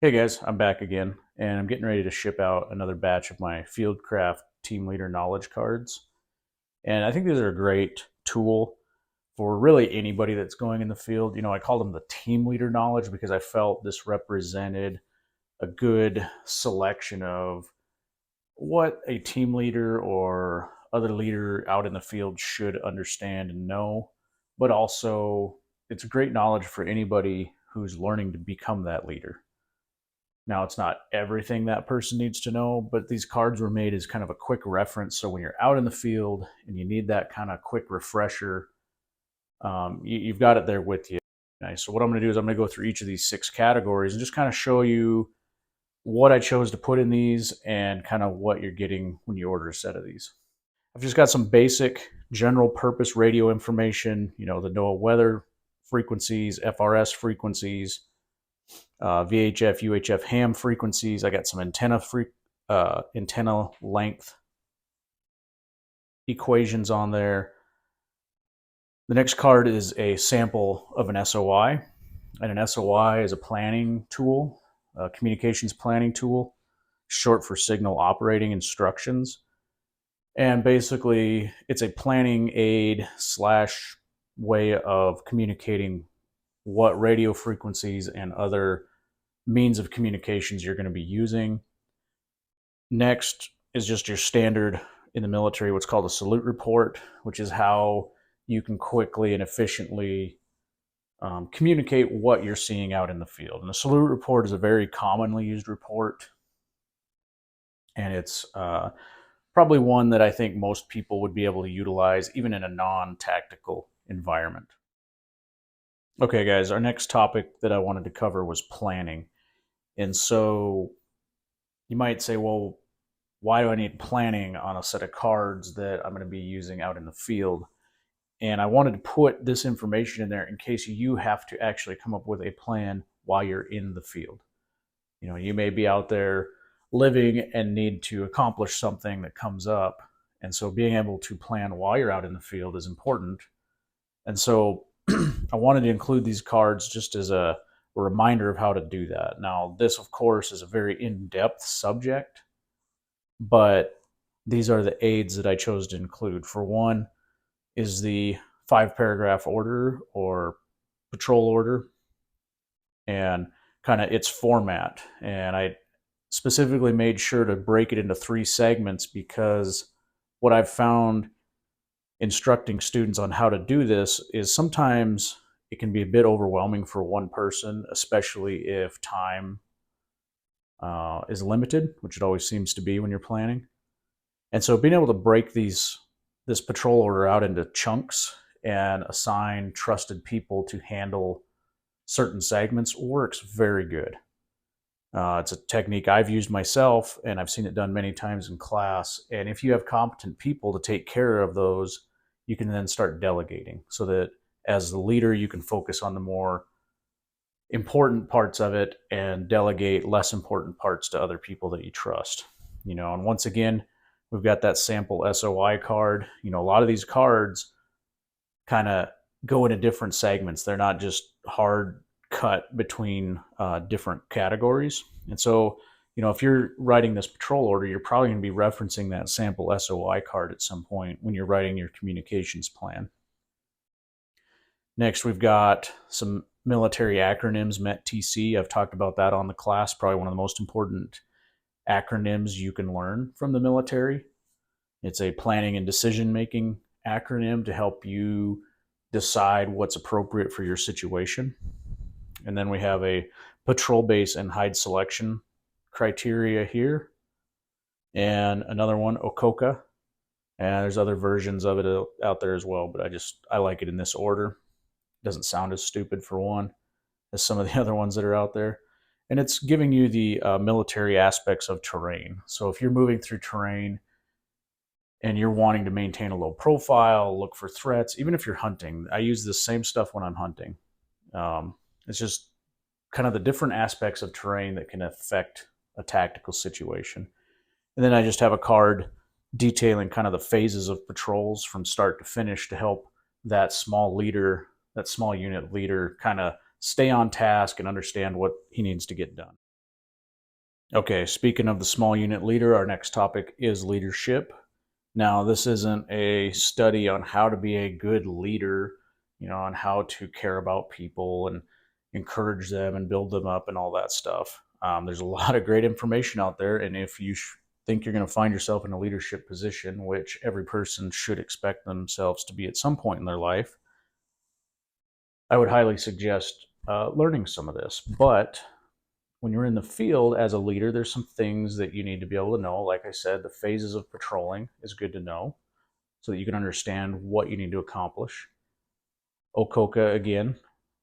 Hey guys, I'm back again, and I'm getting ready to ship out another batch of my Fieldcraft Team Leader Knowledge cards. And I think these are a great tool for really anybody that's going in the field. I call them the Team Leader Knowledge because I felt this represented a good selection of what a team leader or other leader out in the field should understand and know, but also it's great knowledge for anybody who's learning to become that leader. Now, it's not everything that person needs to know, but these cards were made as kind of a quick reference. So when you're out in the field and you need that kind of quick refresher, you've got it there with you. Nice. So what I'm going to do is I'm going to go through each of these six categories and just kind of show you what I chose to put in these and kind of what you're getting when you order a set of these. I've just got some basic general purpose radio information, the NOAA weather frequencies, FRS frequencies, VHF, UHF ham frequencies. I got some antenna length equations on there. The next card is a sample of an SOI, and an SOI is a planning tool, a communications planning tool, short for signal operating instructions. And basically, it's a planning aid slash way of communicating what radio frequencies and other means of communications you're going to be using. Next is just your standard in the military, what's called a salute report, which is how you can quickly and efficiently communicate what you're seeing out in the field. And the salute report is a very commonly used report, and it's probably one that I think most people would be able to utilize even in a non-tactical environment. Okay, guys, our next topic that I wanted to cover was planning. And so you might say, well, why do I need planning on a set of cards that I'm going to be using out in the field? And I wanted to put this information in there in case you have to actually come up with a plan while you're in the field. You may be out there living and need to accomplish something that comes up. And so being able to plan while you're out in the field is important. And so I wanted to include these cards just as a reminder of how to do that. Now, this, of course, is a very in-depth subject, but these are the aids that I chose to include. For one is the 5-paragraph order or patrol order and kind of its format. And I specifically made sure to break it into 3 segments because what I've found instructing students on how to do this is sometimes it can be a bit overwhelming for one person, especially if time is limited, which it always seems to be when you're planning. And so being able to break this patrol order out into chunks and assign trusted people to handle certain segments works very good. It's a technique I've used myself, and I've seen it done many times in class. And if you have competent people to take care of those, you can then start delegating so that as the leader, you can focus on the more important parts of it and delegate less important parts to other people that you trust. And once again, we've got that sample SOI card. A lot of these cards kind of go into different segments. They're not just hard cut between different categories. And so, if you're writing this patrol order, you're probably going to be referencing that sample SOI card at some point when you're writing your communications plan. Next, we've got some military acronyms, MET-TC. I've talked about that on the class, probably one of the most important acronyms you can learn from the military. It's a planning and decision-making acronym to help you decide what's appropriate for your situation. And then we have a patrol base and hide selection criteria here. And another one, OCOCA. And there's other versions of it out there as well, but I like it in this order. It doesn't sound as stupid, for one, as some of the other ones that are out there. And it's giving you the military aspects of terrain. So if you're moving through terrain and you're wanting to maintain a low profile, look for threats, even if you're hunting, I use the same stuff when I'm hunting. It's just kind of the different aspects of terrain that can affect a tactical situation. And then I just have a card detailing kind of the phases of patrols from start to finish to help that small unit leader kind of stay on task and understand what he needs to get done. Okay, speaking of the small unit leader, our next topic is leadership. Now, this isn't a study on how to be a good leader, on how to care about people and encourage them and build them up and all that stuff. There's a lot of great information out there, and if you think you're going to find yourself in a leadership position, which every person should expect themselves to be at some point in their life, I would highly suggest learning some of this. But when you're in the field as a leader, there's some things that you need to be able to know. Like I said, the phases of patrolling is good to know so that you can understand what you need to accomplish. Okoka, again,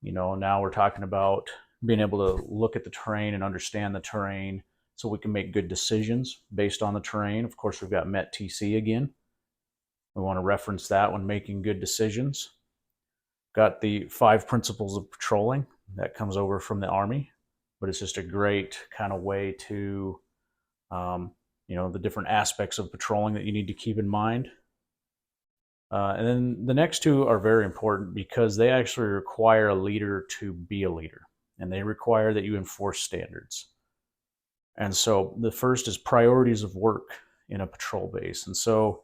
now we're talking about being able to look at the terrain and understand the terrain so we can make good decisions based on the terrain. Of course, we've got MET-TC again. We want to reference that when making good decisions. Got the 5 principles of patrolling that comes over from the Army, but it's just a great kind of way to, the different aspects of patrolling that you need to keep in mind. And then the next two are very important because they actually require a leader to be a leader, and they require that you enforce standards. And so the first is priorities of work in a patrol base. And so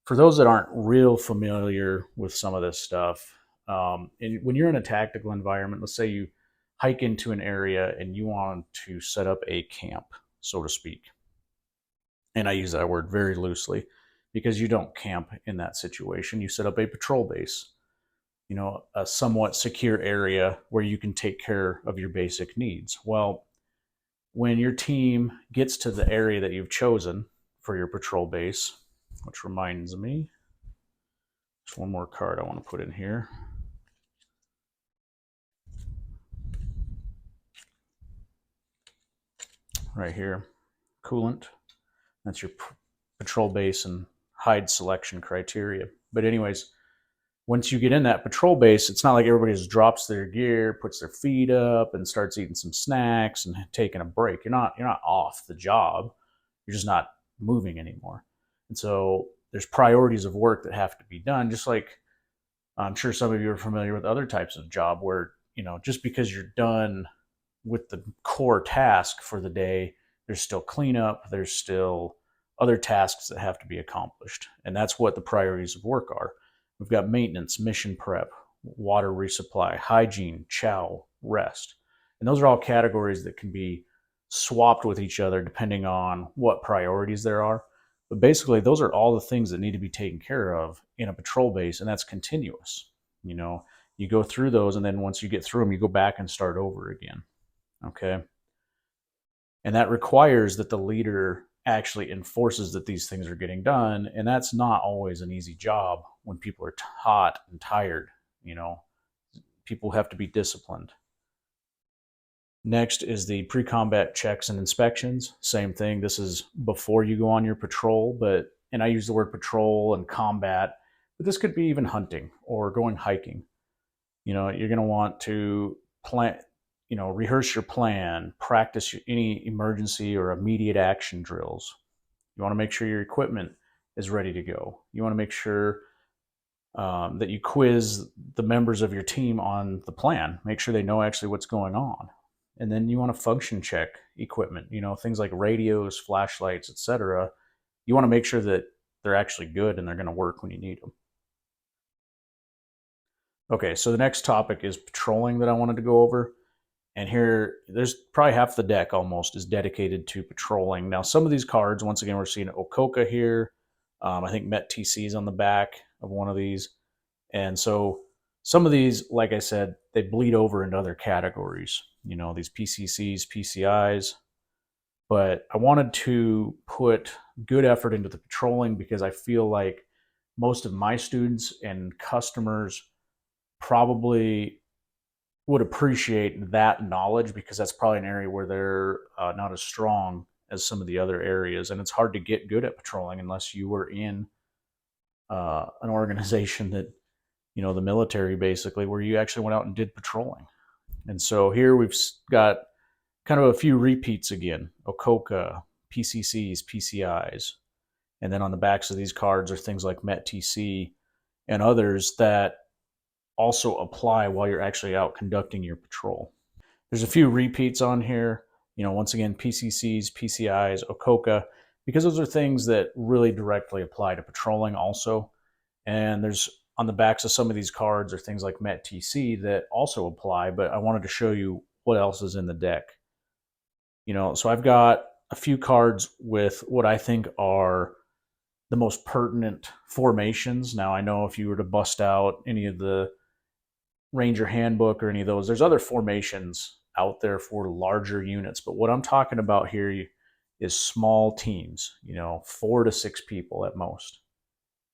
for those that aren't real familiar with some of this stuff, and when you're in a tactical environment, let's say you hike into an area and you want to set up a camp, so to speak. And I use that word very loosely because you don't camp in that situation. You set up a patrol base, a somewhat secure area where you can take care of your basic needs. Well, when your team gets to the area that you've chosen for your patrol base, which reminds me, there's one more card I want to put in here. Right here, coolant. That's your patrol base and hide selection criteria. But anyways, once you get in that patrol base, it's not like everybody just drops their gear, puts their feet up, and starts eating some snacks and taking a break. You're not off the job. You're just not moving anymore. And so there's priorities of work that have to be done, just like I'm sure some of you are familiar with other types of job where, just because you're done with the core task for the day, there's still cleanup, there's still other tasks that have to be accomplished. And that's what the priorities of work are. We've got maintenance, mission prep, water resupply, hygiene, chow, rest. And those are all categories that can be swapped with each other depending on what priorities there are. But basically, those are all the things that need to be taken care of in a patrol base, and that's continuous. You go through those, and then once you get through them, you go back and start over again. Okay. And that requires that the leader actually enforces that these things are getting done. And that's not always an easy job when people are hot and tired. People have to be disciplined. Next is the pre-combat checks and inspections. Same thing. This is before you go on your patrol, and I use the word patrol and combat, but this could be even hunting or going hiking. You're going to want to plan, rehearse your plan, practice any emergency or immediate action drills. You want to make sure your equipment is ready to go. You want to make sure that you quiz the members of your team on the plan. Make sure they know actually what's going on. And then you want to function check equipment, things like radios, flashlights, etc. You want to make sure that they're actually good and they're going to work when you need them. Okay, so the next topic is patrolling that I wanted to go over. And here, there's probably half the deck almost is dedicated to patrolling. Now, some of these cards, once again, we're seeing Okoka here. I think MET-TC is on the back of one of these. And so some of these, like I said, they bleed over into other categories, these PCCs, PCIs. But I wanted to put good effort into the patrolling because I feel like most of my students and customers probably would appreciate that knowledge because that's probably an area where they're not as strong as some of the other areas. And it's hard to get good at patrolling unless you were in an organization that, the military basically, where you actually went out and did patrolling. And so here we've got kind of a few repeats again: Okoka, PCCs, PCIs. And then on the backs of these cards are things like MET-TC and others that also apply while you're actually out conducting your patrol. There's a few repeats on here. Once again, PCCs, PCIs, OCOCA, because those are things that really directly apply to patrolling also. And there's on the backs of some of these cards are things like MET-TC that also apply, but I wanted to show you what else is in the deck. So I've got a few cards with what I think are the most pertinent formations. Now, I know if you were to bust out any of the Ranger Handbook or any of those, there's other formations out there for larger units. But what I'm talking about here is small teams, 4 to 6 people at most.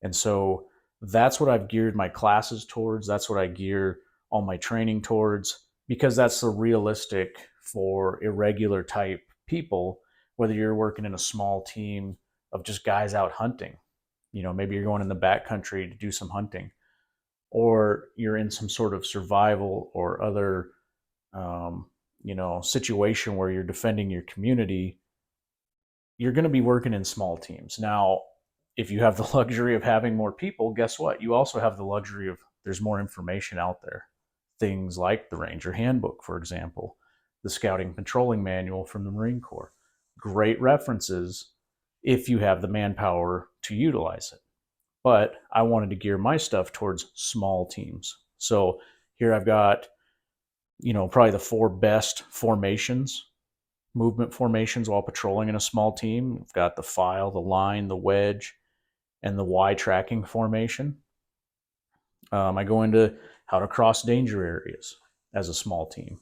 And so that's what I've geared my classes towards. That's what I gear all my training towards, because that's the realistic for irregular type people, whether you're working in a small team of just guys out hunting. Maybe you're going in the backcountry to do some hunting, or you're in some sort of survival or other, situation where you're defending your community. You're going to be working in small teams. Now, if you have the luxury of having more people, guess what? You also have the luxury of there's more information out there. Things like the Ranger Handbook, for example, the Scouting Patrolling Manual from the Marine Corps. Great references if you have the manpower to utilize it. But I wanted to gear my stuff towards small teams. So here I've got, probably the 4 best formations, movement formations while patrolling in a small team. We've got the file, the line, the wedge, and the Y tracking formation. I go into how to cross danger areas as a small team,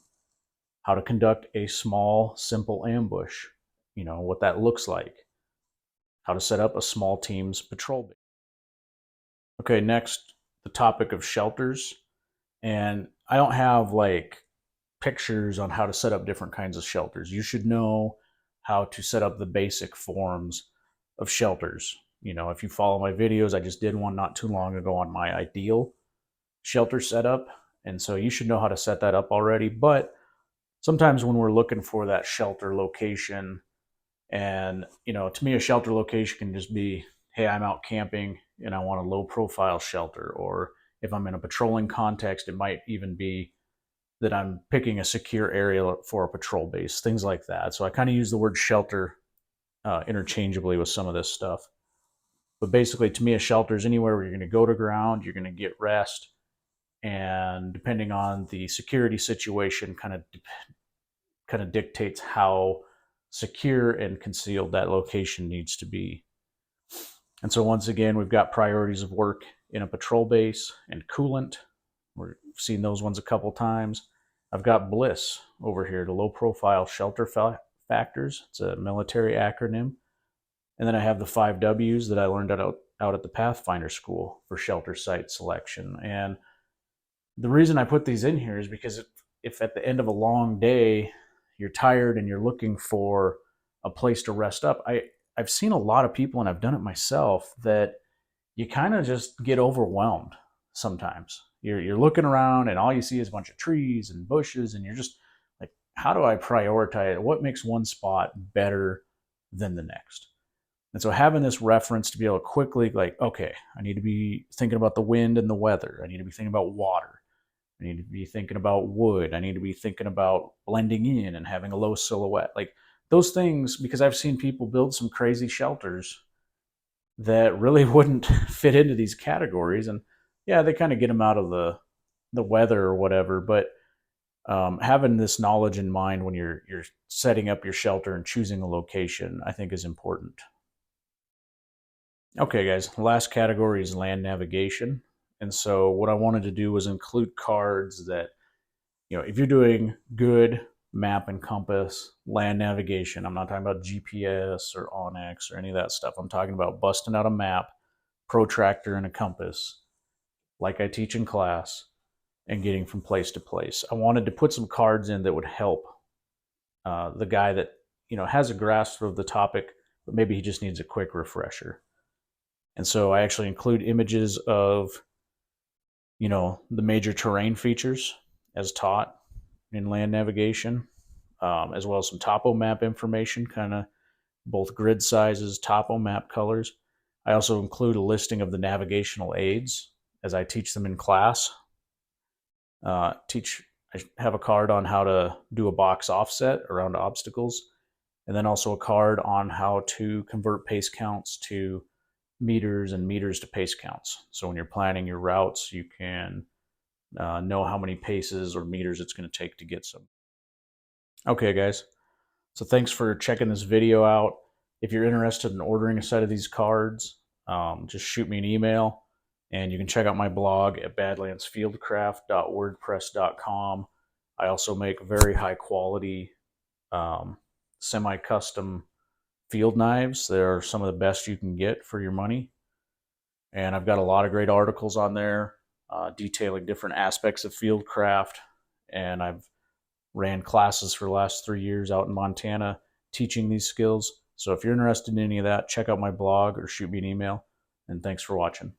how to conduct a small, simple ambush, what that looks like, how to set up a small team's patrol base. Okay, next, the topic of shelters. And I don't have like pictures on how to set up different kinds of shelters. You should know how to set up the basic forms of shelters. If you follow my videos, I just did one not too long ago on my ideal shelter setup. And so you should know how to set that up already. But sometimes when we're looking for that shelter location, and, to me, a shelter location can just be, hey, I'm out camping and I want a low profile shelter. Or if I'm in a patrolling context, it might even be that I'm picking a secure area for a patrol base, things like that. So I kind of use the word shelter interchangeably with some of this stuff. But basically, to me, a shelter is anywhere where you're going to go to ground, you're going to get rest, and depending on the security situation, kind of dictates how secure and concealed that location needs to be. And so once again, we've got priorities of work in a patrol base and coolant. We've seen those ones a couple times. I've got BLISS over here, the low profile shelter factors. It's a military acronym. And then I have the 5 W's that I learned out at the Pathfinder School for shelter site selection. And the reason I put these in here is because if at the end of a long day, you're tired and you're looking for a place to rest up, I've seen a lot of people, and I've done it myself, that you kind of just get overwhelmed sometimes. You're looking around and all you see is a bunch of trees and bushes, and you're just like, how do I prioritize? What makes one spot better than the next? And so having this reference to be able to quickly, like, okay, I need to be thinking about the wind and the weather. I need to be thinking about water. I need to be thinking about wood. I need to be thinking about blending in and having a low silhouette. Like those things, because I've seen people build some crazy shelters that really wouldn't fit into these categories. And yeah, they kind of get them out of the weather or whatever. But having this knowledge in mind when you're setting up your shelter and choosing a location, I think is important. Okay, guys, the last category is land navigation. And so what I wanted to do was include cards that, if you're doing good map and compass, land navigation, I'm not talking about GPS or Onyx or any of that stuff. I'm talking about busting out a map, protractor, and a compass, like I teach in class, and getting from place to place. I wanted to put some cards in that would help the guy that, has a grasp of the topic, but maybe he just needs a quick refresher. And so I actually include images of, the major terrain features as taught in land navigation, as well as some topo map information, kind of both grid sizes, topo map colors. I also include a listing of the navigational aids as I teach them in class. I I have a card on how to do a box offset around obstacles, and then also a card on how to convert pace counts to meters and meters to pace counts. So when you're planning your routes, you can know how many paces or meters it's going to take to get some. Okay, guys. So thanks for checking this video out. If you're interested in ordering a set of these cards, just shoot me an email, and you can check out my blog at badlandsfieldcraft.wordpress.com. I also make very high quality semi-custom field knives. They're some of the best you can get for your money. And I've got a lot of great articles on there detailing different aspects of fieldcraft. And I've ran classes for the last 3 years out in Montana teaching these skills. So if you're interested in any of that, check out my blog or shoot me an email. And thanks for watching.